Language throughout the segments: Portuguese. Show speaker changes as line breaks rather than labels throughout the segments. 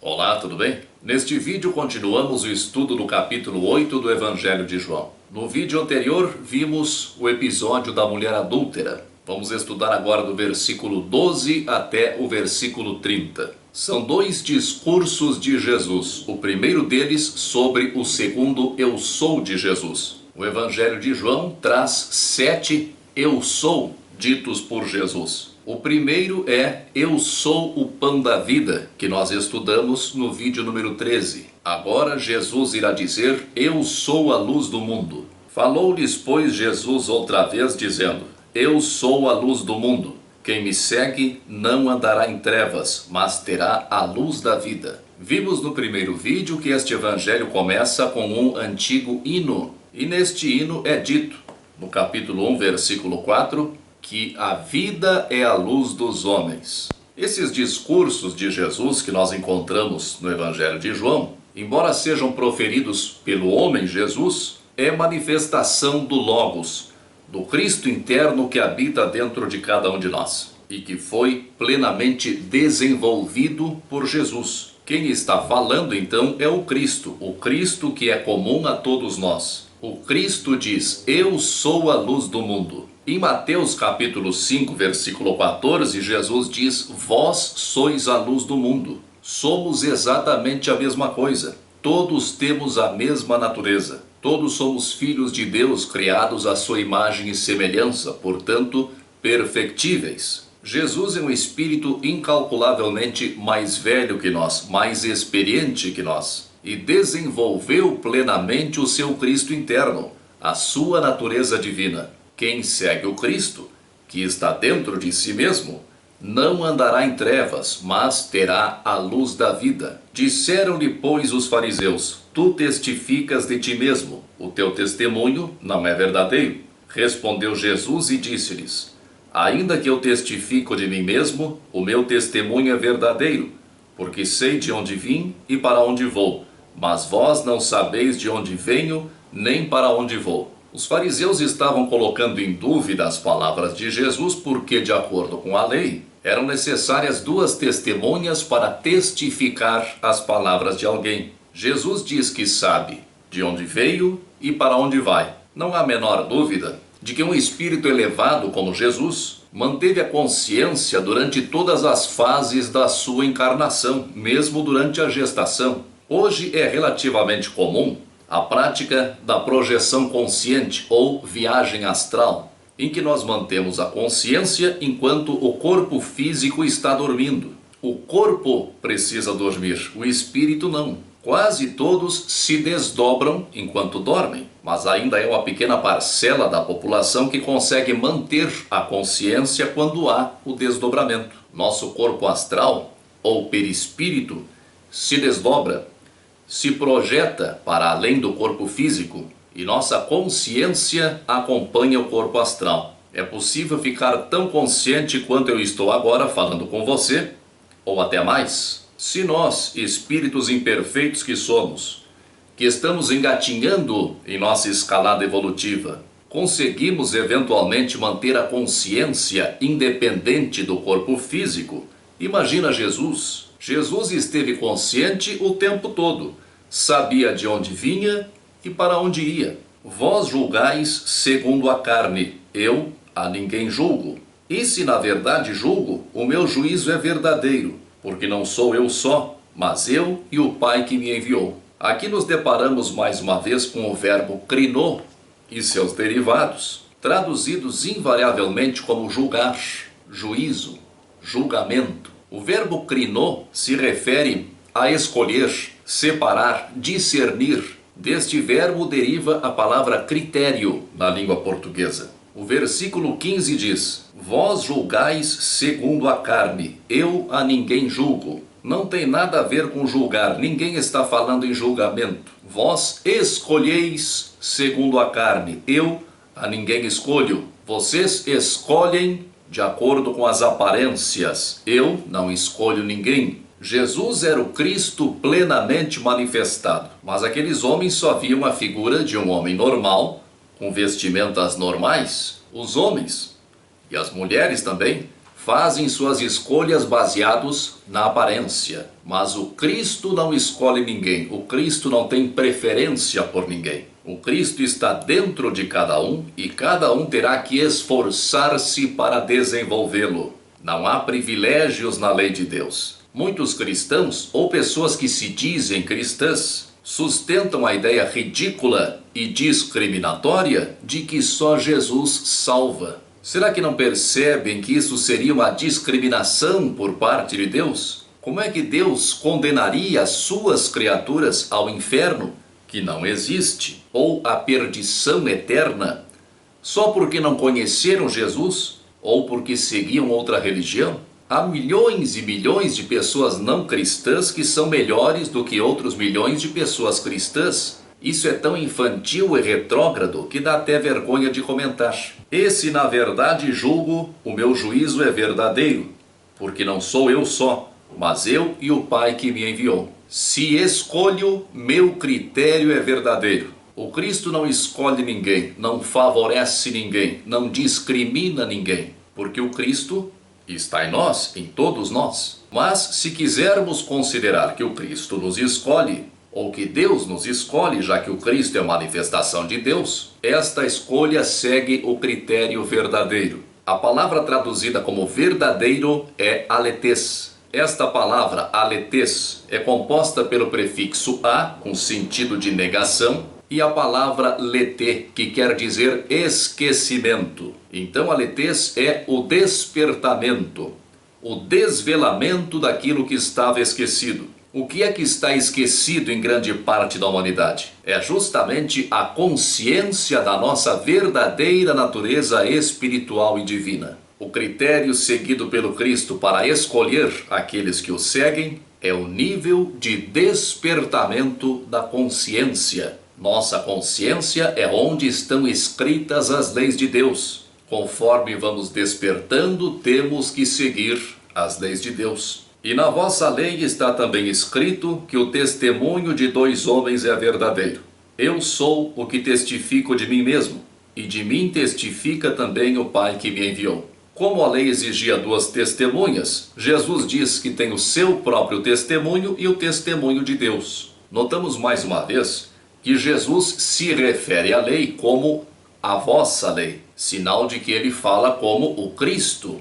Olá, tudo bem? Neste vídeo continuamos o estudo do capítulo 8 do Evangelho de João. No vídeo anterior vimos o episódio da mulher adúltera. Vamos estudar agora do versículo 12 até o versículo 30. São dois discursos de Jesus. O primeiro deles sobre o segundo eu sou de Jesus. O Evangelho de João traz 7 eu sou ditos por Jesus. O primeiro é eu sou o pão da vida, que nós estudamos no vídeo número 13. Agora Jesus irá dizer eu sou a luz do mundo. Falou-lhes, pois, Jesus outra vez, dizendo: eu sou a luz do mundo. Quem me segue não andará em trevas, mas terá a luz da vida. Vimos no primeiro vídeo que este evangelho começa com um antigo hino. E neste hino é dito, no capítulo 1, versículo 4, que a vida é a luz dos homens. Esses discursos de Jesus que nós encontramos no Evangelho de João, embora sejam proferidos pelo homem Jesus, é manifestação do Logos, do Cristo interno que habita dentro de cada um de nós e que foi plenamente desenvolvido por Jesus. Quem está falando então é o Cristo que é comum a todos nós. O Cristo diz: eu sou a luz do mundo. Em Mateus capítulo 5, versículo 14, Jesus diz: vós sois a luz do mundo. Somos exatamente a mesma coisa. Todos temos a mesma natureza. Todos somos filhos de Deus, criados à sua imagem e semelhança, portanto, perfectíveis. Jesus é um espírito incalculavelmente mais velho que nós, mais experiente que nós, e desenvolveu plenamente o seu Cristo interno, a sua natureza divina. Quem segue o Cristo, que está dentro de si mesmo, não andará em trevas, mas terá a luz da vida. Disseram-lhe, pois, os fariseus: tu testificas de ti mesmo, o teu testemunho não é verdadeiro. Respondeu Jesus e disse-lhes: ainda que eu testifico de mim mesmo, o meu testemunho é verdadeiro, porque sei de onde vim e para onde vou, mas vós não sabeis de onde venho, nem para onde vou. Os fariseus estavam colocando em dúvida as palavras de Jesus porque, de acordo com a lei, eram necessárias 2 testemunhas para testificar as palavras de alguém. Jesus diz que sabe de onde veio e para onde vai. Não há a menor dúvida de que um espírito elevado como Jesus manteve a consciência durante todas as fases da sua encarnação, mesmo durante a gestação. Hoje é relativamente comum a prática da projeção consciente ou viagem astral, em que nós mantemos a consciência enquanto o corpo físico está dormindo. O corpo precisa dormir, o espírito não. Quase todos se desdobram enquanto dormem, mas ainda é uma pequena parcela da população que consegue manter a consciência quando há o desdobramento. Nosso corpo astral, ou perispírito, se desdobra, se projeta para além do corpo físico e nossa consciência acompanha o corpo astral. É possível ficar tão consciente quanto eu estou agora falando com você, ou até mais, se nós, espíritos imperfeitos que somos, que estamos engatinhando em nossa escalada evolutiva, conseguimos eventualmente manter a consciência independente do corpo físico. Imagina Jesus. Jesus esteve consciente o tempo todo, sabia de onde vinha e para onde ia. Vós julgais segundo a carne, eu a ninguém julgo. E se na verdade julgo, o meu juízo é verdadeiro, porque não sou eu só, mas eu e o Pai que me enviou. Aqui nos deparamos mais uma vez com o verbo krinou e seus derivados, traduzidos invariavelmente como julgar, juízo, julgamento. O verbo krinou se refere a escolher, separar, discernir. Deste verbo deriva a palavra critério na língua portuguesa. O versículo 15 diz: vós julgais segundo a carne, eu a ninguém julgo. Não tem nada a ver com julgar, ninguém está falando em julgamento. Vós escolheis segundo a carne, eu a ninguém escolho. Vocês escolhem de acordo com as aparências, eu não escolho ninguém. Jesus era o Cristo plenamente manifestado, mas aqueles homens só viam a figura de um homem normal, com vestimentas normais. Os homens, e as mulheres também, fazem suas escolhas baseados na aparência. Mas o Cristo não escolhe ninguém, o Cristo não tem preferência por ninguém. O Cristo está dentro de cada um e cada um terá que esforçar-se para desenvolvê-lo. Não há privilégios na lei de Deus. Muitos cristãos, ou pessoas que se dizem cristãs, sustentam a ideia ridícula e discriminatória de que só Jesus salva. Será que não percebem que isso seria uma discriminação por parte de Deus? Como é que Deus condenaria as suas criaturas ao inferno, que não existe, ou à perdição eterna, só porque não conheceram Jesus ou porque seguiam outra religião? Há milhões e milhões de pessoas não cristãs que são melhores do que outros milhões de pessoas cristãs. Isso é tão infantil e retrógrado que dá até vergonha de comentar. Esse, na verdade, julgo, o meu juízo é verdadeiro, porque não sou eu só, mas eu e o Pai que me enviou. Se escolho, meu critério é verdadeiro. O Cristo não escolhe ninguém, não favorece ninguém, não discrimina ninguém, porque o Cristo está em nós, em todos nós. Mas se quisermos considerar que o Cristo nos escolhe, ou que Deus nos escolhe, já que o Cristo é manifestação de Deus, esta escolha segue o critério verdadeiro. A palavra traduzida como verdadeiro é aletes. Esta palavra aletes é composta pelo prefixo a, com sentido de negação, e a palavra lete, que quer dizer esquecimento. Então, aletes é o despertamento, o desvelamento daquilo que estava esquecido. O que é que está esquecido em grande parte da humanidade? É justamente a consciência da nossa verdadeira natureza espiritual e divina. O critério seguido pelo Cristo para escolher aqueles que o seguem é o nível de despertamento da consciência. Nossa consciência é onde estão escritas as leis de Deus. Conforme vamos despertando, temos que seguir as leis de Deus. E na vossa lei está também escrito que o testemunho de 2 homens é verdadeiro. Eu sou o que testifico de mim mesmo, e de mim testifica também o Pai que me enviou. Como a lei exigia 2 testemunhas, Jesus diz que tem o seu próprio testemunho e o testemunho de Deus. Notamos mais uma vez que Jesus se refere à lei como a vossa lei, sinal de que ele fala como o Cristo,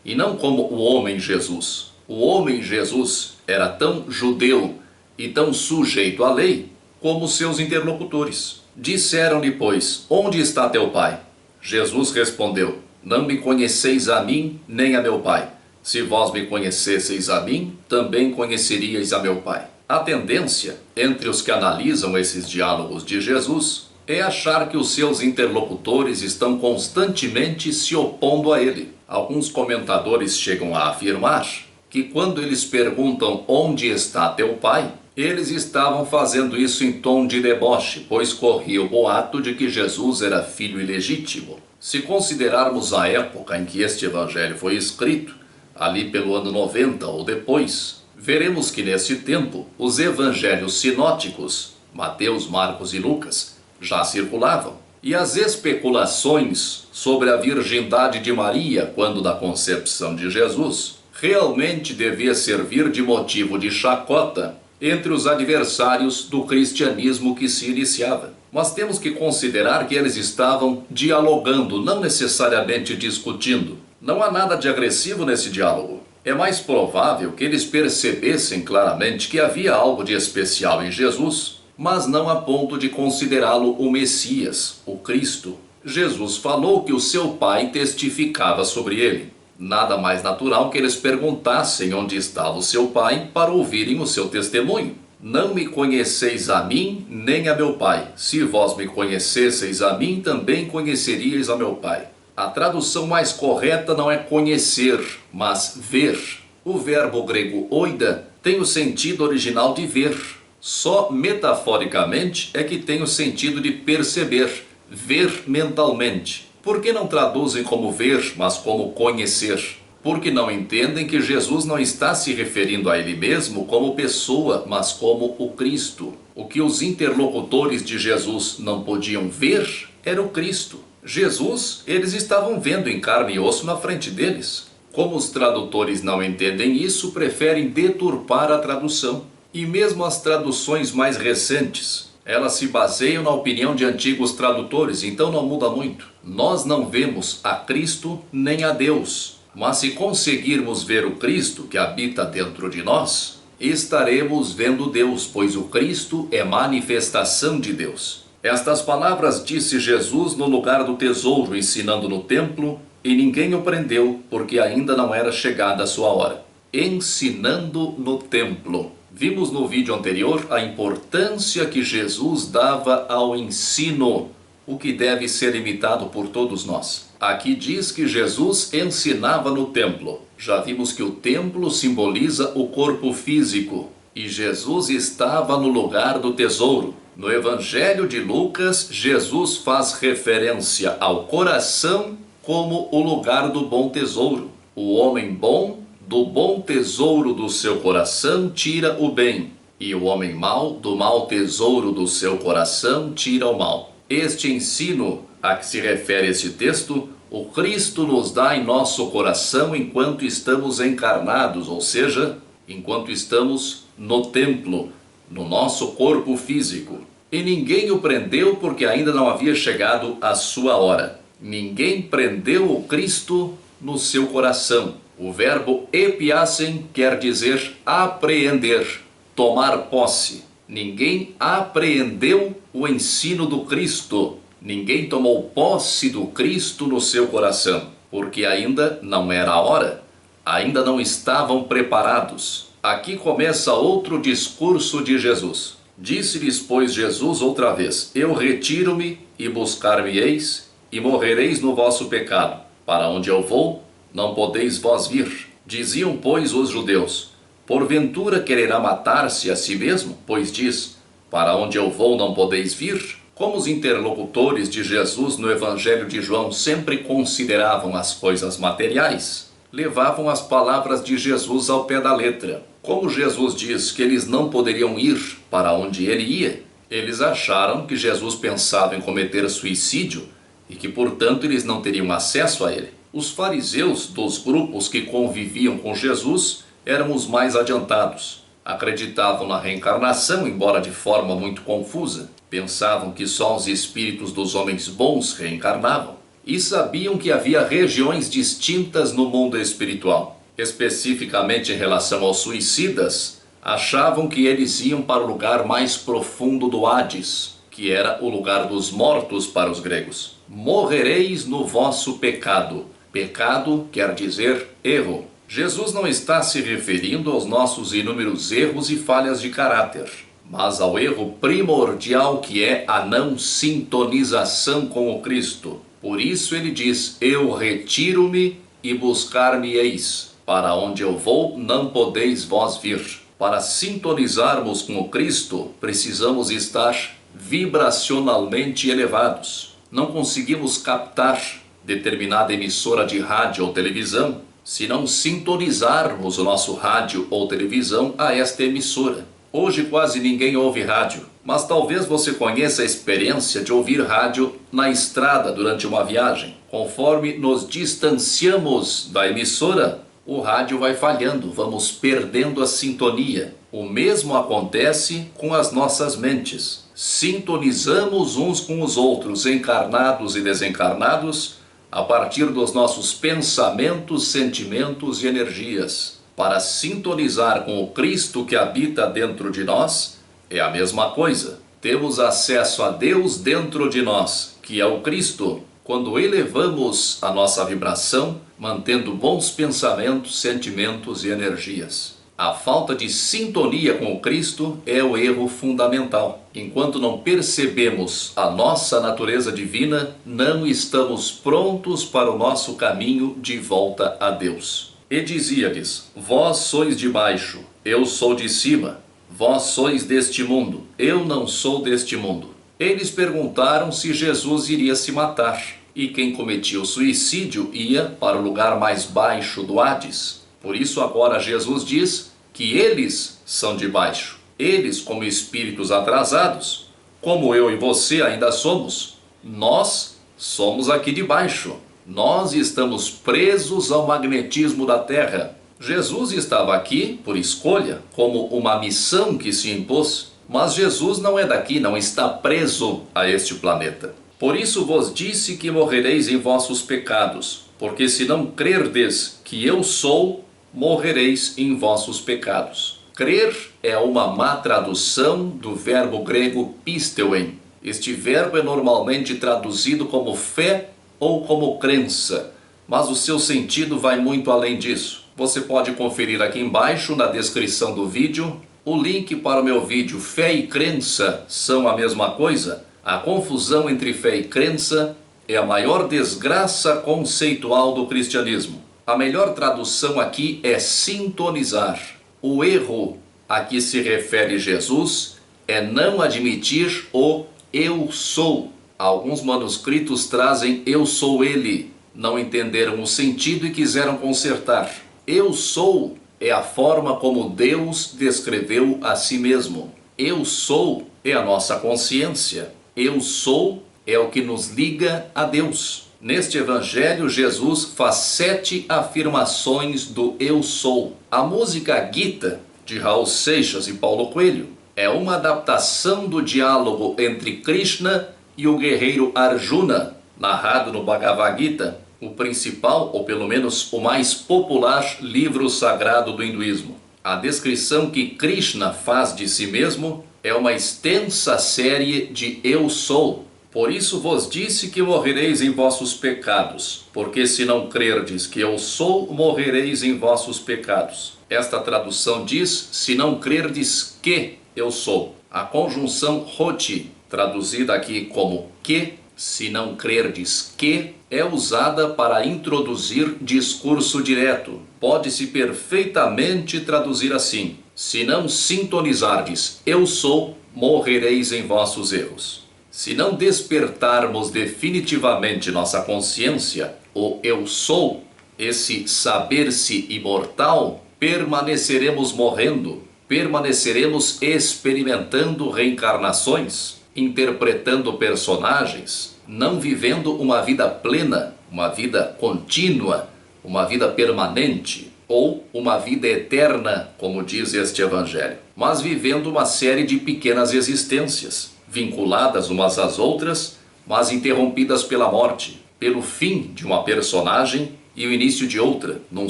e não como o homem Jesus. O homem Jesus era tão judeu e tão sujeito à lei como seus interlocutores. Disseram-lhe, pois, onde está teu pai? Jesus respondeu, não me conheceis a mim, nem a meu pai. Se vós me conhecesseis a mim, também conheceríeis a meu pai. A tendência entre os que analisam esses diálogos de Jesus é achar que os seus interlocutores estão constantemente se opondo a ele. Alguns comentadores chegam a afirmar que quando eles perguntam onde está teu pai, eles estavam fazendo isso em tom de deboche, pois corria o boato de que Jesus era filho ilegítimo. Se considerarmos a época em que este evangelho foi escrito, ali pelo ano 90 ou depois, veremos que nesse tempo os evangelhos sinóticos, Mateus, Marcos e Lucas, já circulavam. E as especulações sobre a virgindade de Maria quando da concepção de Jesus realmente devia servir de motivo de chacota entre os adversários do cristianismo que se iniciava. Mas temos que considerar que eles estavam dialogando, não necessariamente discutindo. Não há nada de agressivo nesse diálogo. É mais provável que eles percebessem claramente que havia algo de especial em Jesus, mas não a ponto de considerá-lo o Messias, o Cristo. Jesus falou que o seu Pai testificava sobre ele. Nada mais natural que eles perguntassem onde estava o seu Pai para ouvirem o seu testemunho. Não me conheceis a mim, nem a meu Pai. Se vós me conhecesseis a mim, também conheceríeis a meu Pai. A tradução mais correta não é conhecer, mas ver. O verbo grego oida tem o sentido original de ver. Só metaforicamente é que tem o sentido de perceber, ver mentalmente. Por que não traduzem como ver, mas como conhecer? Porque não entendem que Jesus não está se referindo a ele mesmo como pessoa, mas como o Cristo. O que os interlocutores de Jesus não podiam ver era o Cristo. Jesus, eles estavam vendo em carne e osso na frente deles. Como os tradutores não entendem isso, preferem deturpar a tradução. E mesmo as traduções mais recentes, elas se baseiam na opinião de antigos tradutores, então não muda muito. Nós não vemos a Cristo nem a Deus, mas se conseguirmos ver o Cristo que habita dentro de nós, estaremos vendo Deus, pois o Cristo é manifestação de Deus. Estas palavras disse Jesus no lugar do tesouro, ensinando no templo, e ninguém o prendeu, porque ainda não era chegada a sua hora. Ensinando no templo. Vimos no vídeo anterior a importância que Jesus dava ao ensino, o que deve ser imitado por todos nós. Aqui diz que Jesus ensinava no templo. Já vimos que o templo simboliza o corpo físico, e Jesus estava no lugar do tesouro. No Evangelho de Lucas, Jesus faz referência ao coração como o lugar do bom tesouro. O homem bom, do bom tesouro do seu coração, tira o bem, e o homem mau, do mau tesouro do seu coração, tira o mal. Este ensino a que se refere este texto, o Cristo nos dá em nosso coração enquanto estamos encarnados, ou seja, enquanto estamos no templo, no nosso corpo físico. E ninguém o prendeu porque ainda não havia chegado a sua hora. Ninguém prendeu o Cristo no seu coração. O verbo epiassem quer dizer apreender, tomar posse. Ninguém apreendeu o ensino do Cristo. Ninguém tomou posse do Cristo no seu coração, porque ainda não era a hora. Ainda não estavam preparados. Aqui começa outro discurso de Jesus. Disse-lhes, pois, Jesus outra vez: Eu retiro-me e buscar-me-eis, e morrereis no vosso pecado. Para onde eu vou, não podeis vós vir. Diziam, pois, os judeus: Porventura quererá matar-se a si mesmo? Pois diz: Para onde eu vou, não podeis vir. Como os interlocutores de Jesus no Evangelho de João sempre consideravam as coisas materiais, levavam as palavras de Jesus ao pé da letra. Como Jesus diz que eles não poderiam ir para onde ele ia, eles acharam que Jesus pensava em cometer suicídio e que, portanto, eles não teriam acesso a ele. Os fariseus dos grupos que conviviam com Jesus eram os mais adiantados. Acreditavam na reencarnação, embora de forma muito confusa. Pensavam que só os espíritos dos homens bons reencarnavam. E sabiam que havia regiões distintas no mundo espiritual. Especificamente em relação aos suicidas, achavam que eles iam para o lugar mais profundo do Hades, que era o lugar dos mortos para os gregos. Morrereis no vosso pecado. Pecado quer dizer erro. Jesus não está se referindo aos nossos inúmeros erros e falhas de caráter, mas ao erro primordial que é a não sintonização com o Cristo. Por isso ele diz: Eu retiro-me e buscar-me-eis. Para onde eu vou, não podeis vós vir. Para sintonizarmos com o Cristo, precisamos estar vibracionalmente elevados. Não conseguimos captar determinada emissora de rádio ou televisão se não sintonizarmos o nosso rádio ou televisão a esta emissora. Hoje quase ninguém ouve rádio, mas talvez você conheça a experiência de ouvir rádio na estrada durante uma viagem. Conforme nos distanciamos da emissora, o rádio vai falhando, vamos perdendo a sintonia. O mesmo acontece com as nossas mentes. Sintonizamos uns com os outros, encarnados e desencarnados, a partir dos nossos pensamentos, sentimentos e energias. Para sintonizar com o Cristo que habita dentro de nós, é a mesma coisa. Temos acesso a Deus dentro de nós, que é o Cristo, quando elevamos a nossa vibração, mantendo bons pensamentos, sentimentos e energias. A falta de sintonia com o Cristo é o erro fundamental. Enquanto não percebemos a nossa natureza divina, não estamos prontos para o nosso caminho de volta a Deus. E dizia-lhes: Vós sois de baixo, eu sou de cima. Vós sois deste mundo, eu não sou deste mundo. Eles perguntaram se Jesus iria se matar, e quem cometia o suicídio ia para o lugar mais baixo do Hades. Por isso agora Jesus diz que eles são de baixo. Eles, como espíritos atrasados, como eu e você ainda somos, nós somos aqui de baixo. Nós estamos presos ao magnetismo da Terra. Jesus estava aqui por escolha, como uma missão que se impôs, mas Jesus não é daqui, não está preso a este planeta. Por isso vos disse que morrereis em vossos pecados, porque se não crerdes que eu sou, morrereis em vossos pecados. Crer é uma má tradução do verbo grego pisteuen. Este verbo é normalmente traduzido como fé ou como crença, mas o seu sentido vai muito além disso. Você pode conferir aqui embaixo na descrição do vídeo o link para o meu vídeo Fé e Crença são a mesma coisa? A confusão entre fé e crença é a maior desgraça conceitual do cristianismo. A melhor tradução aqui é sintonizar. O erro a que se refere Jesus é não admitir o eu sou. Alguns manuscritos trazem eu sou ele. Não entenderam o sentido e quiseram consertar. Eu sou é a forma como Deus descreveu a si mesmo. Eu sou é a nossa consciência. Eu sou é o que nos liga a Deus. Neste evangelho, Jesus faz 7 afirmações do eu sou. A música Gita, de Raul Seixas e Paulo Coelho, é uma adaptação do diálogo entre Krishna e o guerreiro Arjuna, narrado no Bhagavad Gita, o principal, ou pelo menos o mais popular livro sagrado do hinduísmo. A descrição que Krishna faz de si mesmo é uma extensa série de eu sou. Por isso vos disse que morrereis em vossos pecados, porque se não crerdes que eu sou, morrereis em vossos pecados. Esta tradução diz, se não crerdes que eu sou. A conjunção roti, traduzida aqui como que, se não crerdes que, é usada para introduzir discurso direto. Pode-se perfeitamente traduzir assim: se não sintonizardes eu sou, morrereis em vossos erros. Se não despertarmos definitivamente nossa consciência, o eu sou, esse saber-se imortal, permaneceremos morrendo, permaneceremos experimentando reencarnações, interpretando personagens, não vivendo uma vida plena, uma vida contínua, uma vida permanente, ou uma vida eterna, como diz este evangelho, mas vivendo uma série de pequenas existências, vinculadas umas às outras, mas interrompidas pela morte, pelo fim de uma personagem e o início de outra, num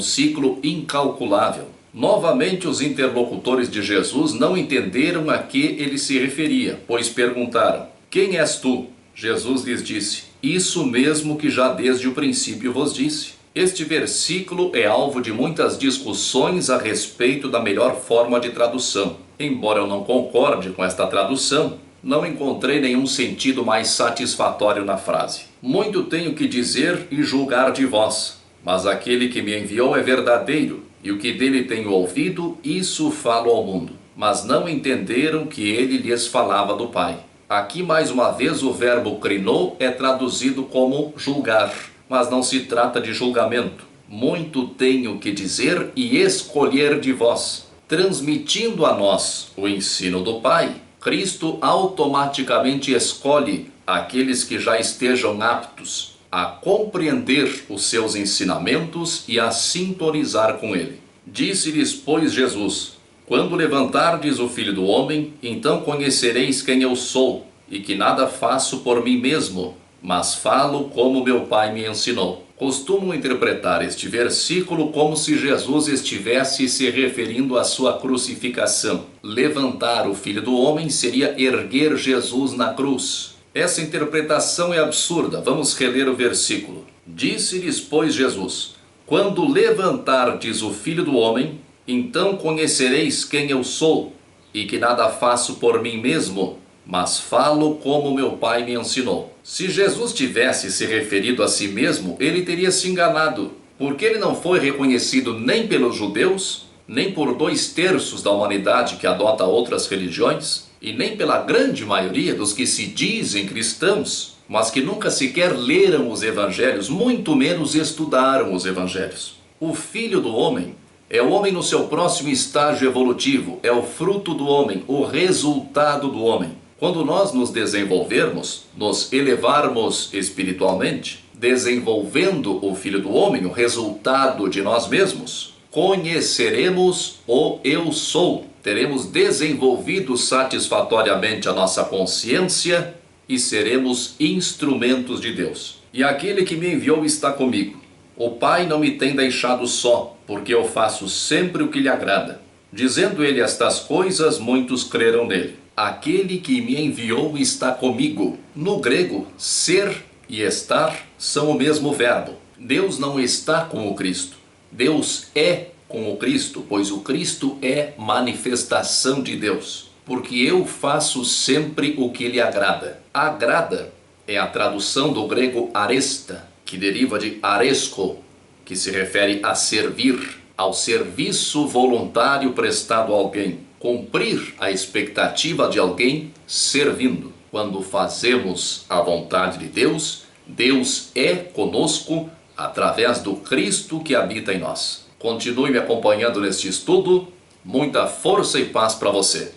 ciclo incalculável. Novamente os interlocutores de Jesus não entenderam a que ele se referia, pois perguntaram: quem és tu? Jesus lhes disse: isso mesmo que já desde o princípio vos disse. Este versículo é alvo de muitas discussões a respeito da melhor forma de tradução. Embora eu não concorde com esta tradução, não encontrei nenhum sentido mais satisfatório na frase. Muito tenho que dizer e julgar de vós, mas aquele que me enviou é verdadeiro, e o que dele tenho ouvido, isso falo ao mundo. Mas não entenderam que ele lhes falava do Pai. Aqui mais uma vez o verbo krinou é traduzido como julgar, mas não se trata de julgamento. Muito tenho que dizer e escolher de vós. Transmitindo a nós o ensino do Pai, Cristo automaticamente escolhe aqueles que já estejam aptos a compreender os seus ensinamentos e a sintonizar com ele. Disse-lhes, pois, Jesus: quando levantardes o Filho do Homem, então conhecereis quem eu sou, e que nada faço por mim mesmo, mas falo como meu Pai me ensinou. Costumo interpretar este versículo como se Jesus estivesse se referindo à sua crucificação. Levantar o Filho do Homem seria erguer Jesus na cruz. Essa interpretação é absurda. Vamos reler o versículo. Disse-lhes, pois, Jesus: quando levantardes o Filho do Homem, então conhecereis quem eu sou, e que nada faço por mim mesmo, mas falo como meu Pai me ensinou. Se Jesus tivesse se referido a si mesmo, ele teria se enganado, porque ele não foi reconhecido nem pelos judeus, nem por 2/3 da humanidade que adota outras religiões, e nem pela grande maioria dos que se dizem cristãos, mas que nunca sequer leram os evangelhos, muito menos estudaram os evangelhos. O Filho do Homem é o homem no seu próximo estágio evolutivo, é o fruto do homem, o resultado do homem. Quando nós nos desenvolvermos, nos elevarmos espiritualmente, desenvolvendo o Filho do Homem, o resultado de nós mesmos, conheceremos o Eu Sou. Teremos desenvolvido satisfatoriamente a nossa consciência e seremos instrumentos de Deus. E aquele que me enviou está comigo. O Pai não me tem deixado só, porque eu faço sempre o que lhe agrada. Dizendo ele estas coisas, muitos creram nele. Aquele que me enviou está comigo. No grego, ser e estar são o mesmo verbo. Deus não está com o Cristo. Deus é com o Cristo, pois o Cristo é manifestação de Deus. Porque eu faço sempre o que lhe agrada. Agrada é a tradução do grego aresta, que deriva de aresko, que se refere a servir, ao serviço voluntário prestado a alguém, cumprir a expectativa de alguém servindo. Quando fazemos a vontade de Deus, Deus é conosco através do Cristo que habita em nós. Continue me acompanhando neste estudo. Muita força e paz para você.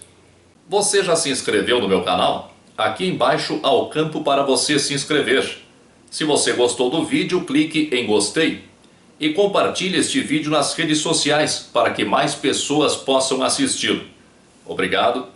Você já se inscreveu no meu canal? Aqui embaixo há o campo para você se inscrever. Se você gostou do vídeo, clique em gostei e compartilhe este vídeo nas redes sociais para que mais pessoas possam assisti-lo. Obrigado